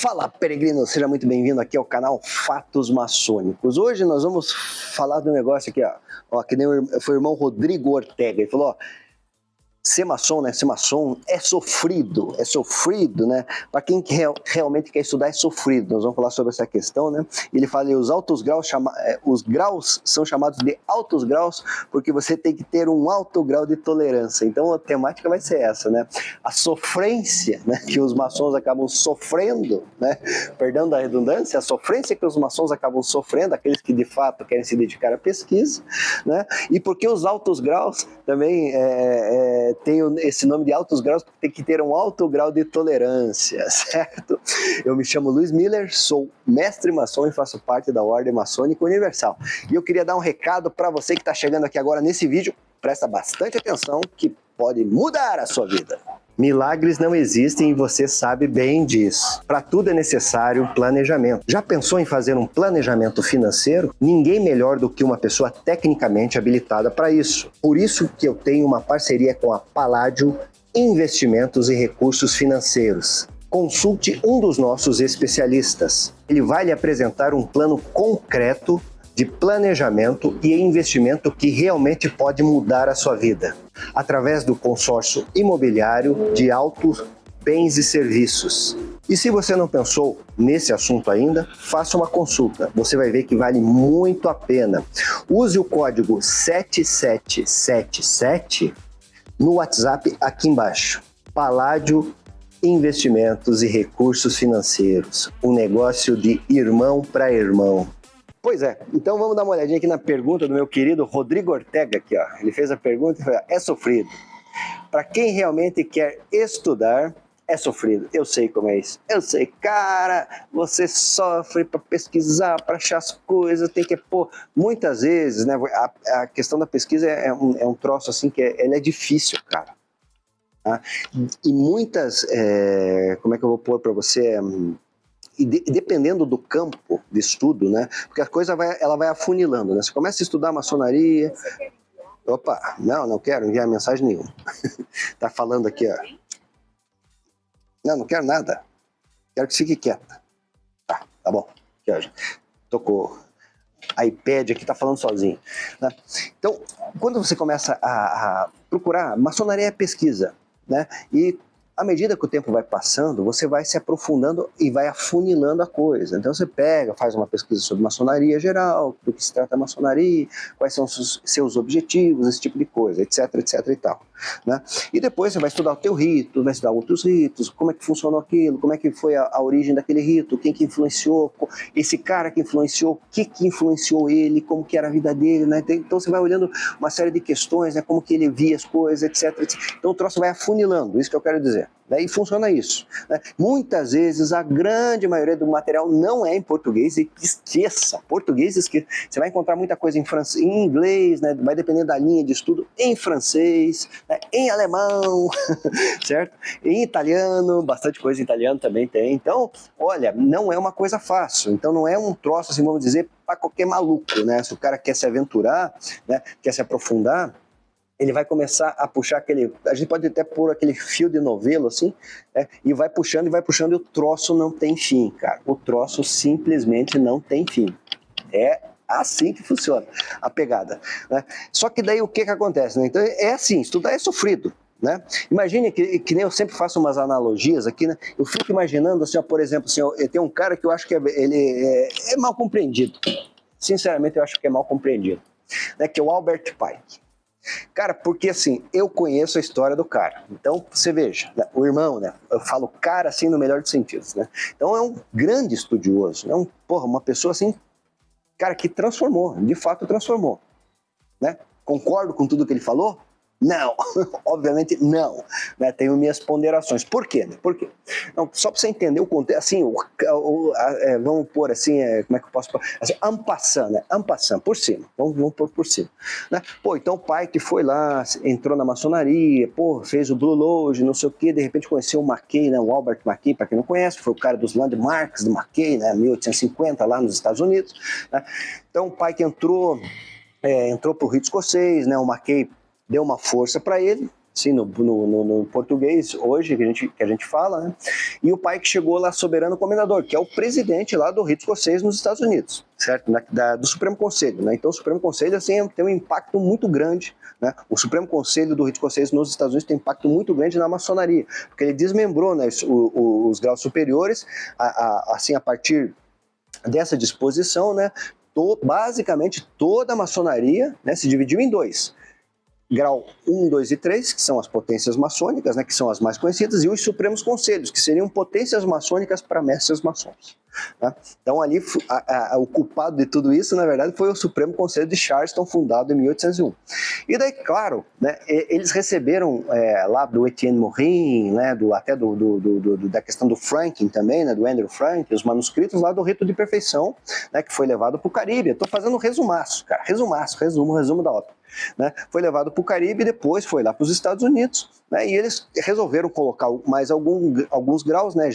Fala, peregrino, seja muito bem-vindo aqui ao canal Fatos Maçônicos. Hoje nós vamos falar do negócio aqui, ó, que nem foi o irmão Rodrigo Ortega. Ele falou, ó, ser maçom, né? Ser maçom é sofrido, né? Para quem realmente quer estudar é sofrido. Nós vamos falar sobre essa questão, né? Ele fala que os altos graus, os graus são chamados de altos graus porque você tem que ter um alto grau de tolerância. Então a temática vai ser essa, né? A sofrência, né? Que os maçons acabam sofrendo, né? Perdão da redundância, a sofrência que os maçons acabam sofrendo, aqueles que de fato querem se dedicar à pesquisa, né? E porque os altos graus também tem esse nome de altos graus, porque tem que ter um alto grau de tolerância, certo? Eu me chamo Luiz Miller, sou mestre maçom e faço parte da Ordem Maçônica Universal. E eu queria dar um recado para você que está chegando aqui agora nesse vídeo, presta bastante atenção que pode mudar a sua vida. Milagres não existem e você sabe bem disso. Para tudo é necessário planejamento. Já pensou em fazer um planejamento financeiro? Ninguém melhor do que uma pessoa tecnicamente habilitada para isso. Por isso que eu tenho uma parceria com a Palladio Investimentos e Recursos Financeiros. Consulte um dos nossos especialistas. Ele vai lhe apresentar um plano concreto de planejamento e investimento que realmente pode mudar a sua vida, através do consórcio imobiliário de altos bens e serviços. E se você não pensou nesse assunto ainda, faça uma consulta. Você vai ver que vale muito a pena. Use o código 7777 no WhatsApp aqui embaixo. Palladio Investimentos e Recursos Financeiros. Um negócio de irmão para irmão. Pois é, então vamos dar uma olhadinha aqui na pergunta do meu querido Rodrigo Ortega aqui, ó. Ele fez a pergunta e falou, é sofrido. Para quem realmente quer estudar, é sofrido. Eu sei como é isso. Eu sei, cara, você sofre para pesquisar, para achar as coisas, tem que pôr. Muitas vezes, né, a questão da pesquisa é um troço assim que ela é difícil, cara. Tá? E muitas, como é que eu vou pôr para você... E dependendo do campo de estudo, né? Porque a coisa ela vai afunilando, né? Você começa a estudar maçonaria... Opa, não quero enviar mensagem nenhuma. Tá falando aqui, ó. Não quero nada. Quero que fique quieta. Tá bom. Aqui, ó. Tocou. iPad aqui tá falando sozinho. Né? Então, quando você começa a procurar, maçonaria é pesquisa, né? E à medida que o tempo vai passando, você vai se aprofundando e vai afunilando a coisa. Então você pega, faz uma pesquisa sobre maçonaria geral, do que se trata a maçonaria, quais são os seus objetivos, esse tipo de coisa, etc e tal. Né? E depois você vai estudar o teu rito, vai estudar outros ritos, como é que funcionou aquilo, como é que foi a origem daquele rito, quem que influenciou, esse cara que influenciou, o que influenciou ele, como que era a vida dele, né? Então você vai olhando uma série de questões, né? Como que ele via as coisas, etc. Então o troço vai afunilando, isso que eu quero dizer. E funciona isso. Né? Muitas vezes, a grande maioria do material não é em português, e esqueça, português esqueça. Você vai encontrar muita coisa em francês, em inglês, né? Vai depender da linha de estudo, em francês, né? Em alemão, certo? Em italiano, bastante coisa em italiano também tem. Então, olha, não é uma coisa fácil. Então não é um troço, assim, vamos dizer, para qualquer maluco, né? Se o cara quer se aventurar, né? Quer se aprofundar, ele vai começar a puxar aquele... A gente pode até pôr aquele fio de novelo, assim, né? E vai puxando, e o troço não tem fim, cara. O troço simplesmente não tem fim. É assim que funciona a pegada, né? Só que daí o que acontece, né? Então é assim, estudar é sofrido, né? Imagine que nem eu sempre faço umas analogias aqui, né? Eu fico imaginando, assim, ó, por exemplo, assim, ó, tem um cara que eu acho que ele é mal compreendido. Sinceramente, eu acho que é mal compreendido, né? Que é o Albert Pike. Cara, porque assim, eu conheço a história do cara. Então, você veja, né, o irmão, né? Eu falo cara assim no melhor dos sentidos, né? Então é um grande estudioso, né? Uma pessoa assim, cara, que transformou, de fato transformou, né? Concordo com tudo que ele falou? Não, obviamente não, né? Tenho minhas ponderações. Por quê? Porque, não, só para você entender o contexto, assim, vamos pôr assim, como é que eu posso pôr? Assim, en passant, né? En passant, por cima, vamos pôr por cima. Né? Pô, então o pai que foi lá, entrou na maçonaria, pô, fez o Blue Lodge, não sei o quê, de repente conheceu o Mackay, né? O Albert Mackay, para quem não conhece, foi o cara dos landmarks do Mackay, né? 1850, lá nos Estados Unidos. Né? Então o pai que entrou para o rito escocês, né? O Mackay deu uma força para ele, assim, no português hoje, que a gente fala, né? E o pai que chegou lá soberano comendador, que é o presidente lá do rito escocês nos Estados Unidos, certo? Do Supremo Conselho, né? Então o Supremo Conselho, assim, tem um impacto muito grande, né? O Supremo Conselho do rito escocês nos Estados Unidos tem um impacto muito grande na maçonaria, porque ele desmembrou, né, os graus superiores, assim, a partir dessa disposição, né? Basicamente toda a maçonaria, né, se dividiu em dois. Grau 1, 2 e 3, que são as potências maçônicas, né, que são as mais conhecidas, e os Supremos Conselhos, que seriam potências maçônicas para mestres maçons. Né? Então, ali, o culpado de tudo isso, na verdade, foi o Supremo Conselho de Charleston, fundado em 1801. E daí, claro, né, eles receberam lá do Etienne Morin, né, até da questão do Franklin também, né, do Andrew Franklin, os manuscritos lá do Rito de Perfeição, né, que foi levado para o Caribe. Estou fazendo um resumaço, cara, resumo da obra. Né, foi levado para o Caribe e depois foi lá para os Estados Unidos, né, e eles resolveram colocar mais alguns graus, né,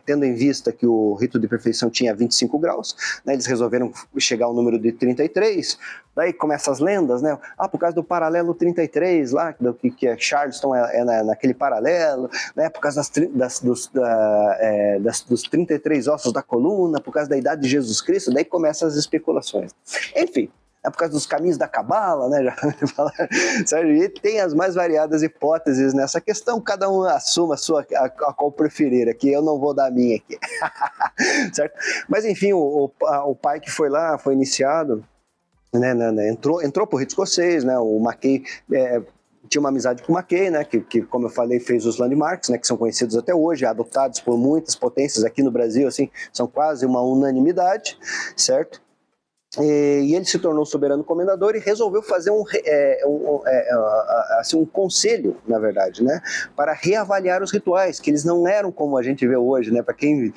tendo em vista que o Rito de Perfeição tinha 25 graus, né, eles resolveram chegar ao número de 33, daí começam as lendas, né, por causa do paralelo 33 lá, que é Charleston naquele paralelo, né, por causa dos 33 ossos da coluna, por causa da idade de Jesus Cristo, daí começam as especulações. Enfim, é por causa dos caminhos da cabala, né? E tem as mais variadas hipóteses nessa questão, cada um assuma a qual preferir, aqui eu não vou dar a minha aqui. Certo? Mas enfim, o pai que foi lá, foi iniciado, né, entrou pro rito escocês, né? O Mackay tinha uma amizade com o Mackay, né, que, como eu falei, fez os landmarks, né, que são conhecidos até hoje, adotados por muitas potências aqui no Brasil, assim, são quase uma unanimidade, certo? E ele se tornou soberano comendador e resolveu fazer um conselho, na verdade, né, para reavaliar os rituais, que eles não eram como a gente vê hoje, né, para quem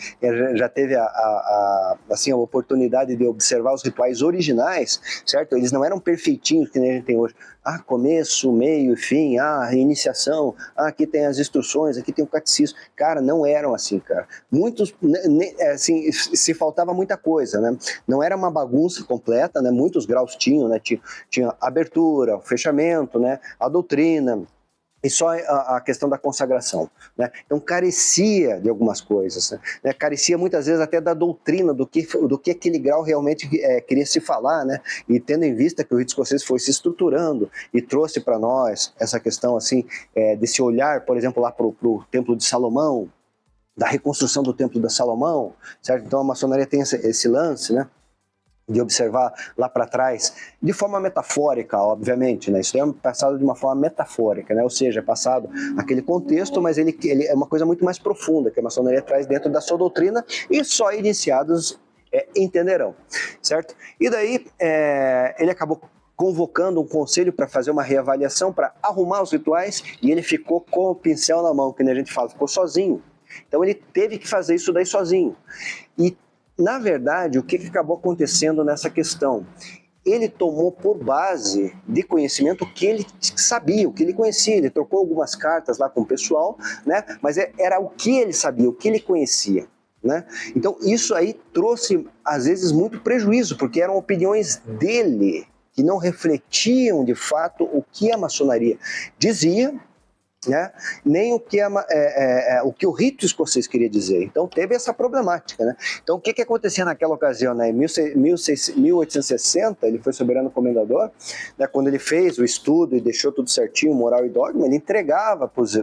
já teve a oportunidade de observar os rituais originais, certo? Eles não eram perfeitinhos que nem a gente tem hoje. Começo, meio, fim, iniciação, aqui tem as instruções, aqui tem o catecismo. Cara, não eram assim, cara. Muitos, assim, se faltava muita coisa, né? Não era uma bagunça completa, né? Muitos graus tinham, né? Tinha abertura, fechamento, né? A doutrina, e só a questão da consagração, né? Então carecia de algumas coisas, né? Carecia muitas vezes até da doutrina, do que aquele grau realmente queria se falar, né? E tendo em vista que o rito escocês foi se estruturando e trouxe para nós essa questão assim, desse olhar, por exemplo, lá para o Templo de Salomão, da reconstrução do Templo de Salomão, certo? Então a maçonaria tem esse lance, né, de observar lá para trás, de forma metafórica, obviamente, né? Isso é passado de uma forma metafórica, né? Ou seja, é passado aquele contexto, mas ele é uma coisa muito mais profunda, que a maçonaria traz dentro da sua doutrina, e só iniciados entenderão, certo? E daí, ele acabou convocando um conselho para fazer uma reavaliação, para arrumar os rituais, e ele ficou com o pincel na mão, que a gente fala, ficou sozinho. Então ele teve que fazer isso daí sozinho. E na verdade, o que acabou acontecendo nessa questão? Ele tomou por base de conhecimento o que ele sabia, o que ele conhecia. Ele trocou algumas cartas lá com o pessoal, né? Mas era o que ele sabia, o que ele conhecia, né? Então isso aí trouxe, às vezes, muito prejuízo, porque eram opiniões dele que não refletiam, de fato, o que a maçonaria dizia, né? Nem o que o rito escocês queria dizer. Então teve essa problemática, né? Então o que acontecia naquela ocasião, né? Em 1860 ele foi soberano comendador, né? Quando ele fez o estudo e deixou tudo certinho, moral e dogma, ele entregava para os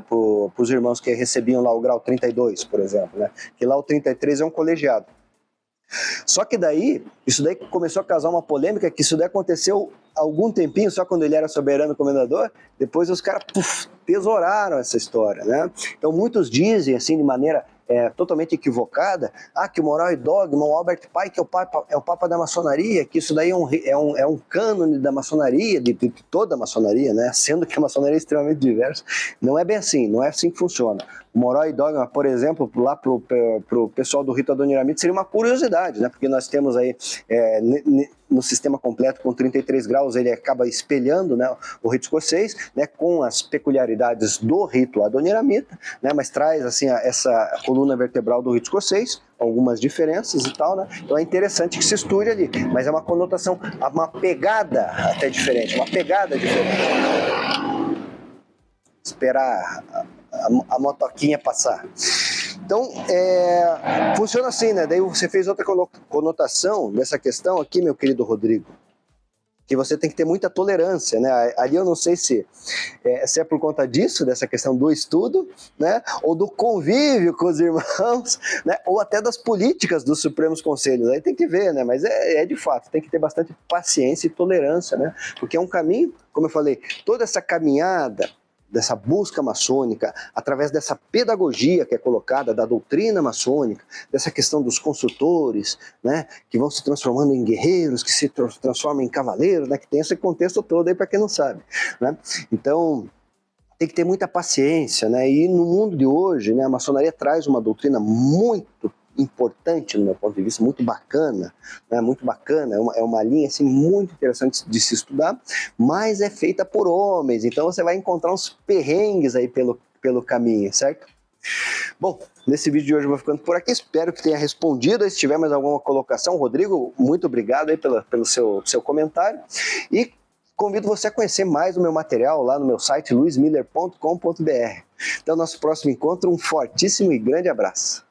irmãos que recebiam lá o grau 32, por exemplo, né? Que lá o 33 é um colegiado. Só que daí, isso daí começou a causar uma polêmica, que isso daí aconteceu algum tempinho, só quando ele era soberano comendador, depois os caras tesouraram essa história, né? Então muitos dizem, assim, de maneira totalmente equivocada, que o Moral e Dogma, o Albert Pike é o Papa da maçonaria, que isso daí é um cânone da maçonaria, de toda a maçonaria, né? Sendo que a maçonaria é extremamente diversa. Não é bem assim, não é assim que funciona. O Moral e Dogma, por exemplo, lá pro pessoal do Rito Adoniramita, seria uma curiosidade, né? Porque nós temos aí, no sistema completo, com 33 graus, ele acaba espelhando, né, o rito escocês, né, com as peculiaridades do rito adoniramita, né? Mas traz, assim, essa coluna vertebral do rito escocês, algumas diferenças e tal, né? Então é interessante que se estude ali, mas é uma conotação, uma pegada até diferente, uma pegada diferente. esperar a motoquinha passar. Então, funciona assim, né? Daí você fez outra conotação dessa questão aqui, meu querido Rodrigo, que você tem que ter muita tolerância, né? Ali eu não sei se é por conta disso, dessa questão do estudo, né? Ou do convívio com os irmãos, né? Ou até das políticas dos Supremos Conselhos. Aí tem que ver, né? Mas de fato, tem que ter bastante paciência e tolerância, né? Porque é um caminho, como eu falei, toda essa caminhada dessa busca maçônica, através dessa pedagogia que é colocada, da doutrina maçônica, dessa questão dos consultores, né, que vão se transformando em guerreiros, que se transformam em cavaleiros, né, que tem esse contexto todo aí para quem não sabe, né? Então, tem que ter muita paciência, né? E no mundo de hoje, né, a maçonaria traz uma doutrina muito importante, no meu ponto de vista, muito bacana, né? Muito bacana, é uma linha assim, muito interessante de se estudar, mas é feita por homens, então você vai encontrar uns perrengues aí pelo caminho, certo? Bom, nesse vídeo de hoje eu vou ficando por aqui, espero que tenha respondido. Se tiver mais alguma colocação, Rodrigo, muito obrigado aí pelo seu comentário, e convido você a conhecer mais do meu material lá no meu site luismiller.com.br. Até o nosso próximo encontro, um fortíssimo e grande abraço.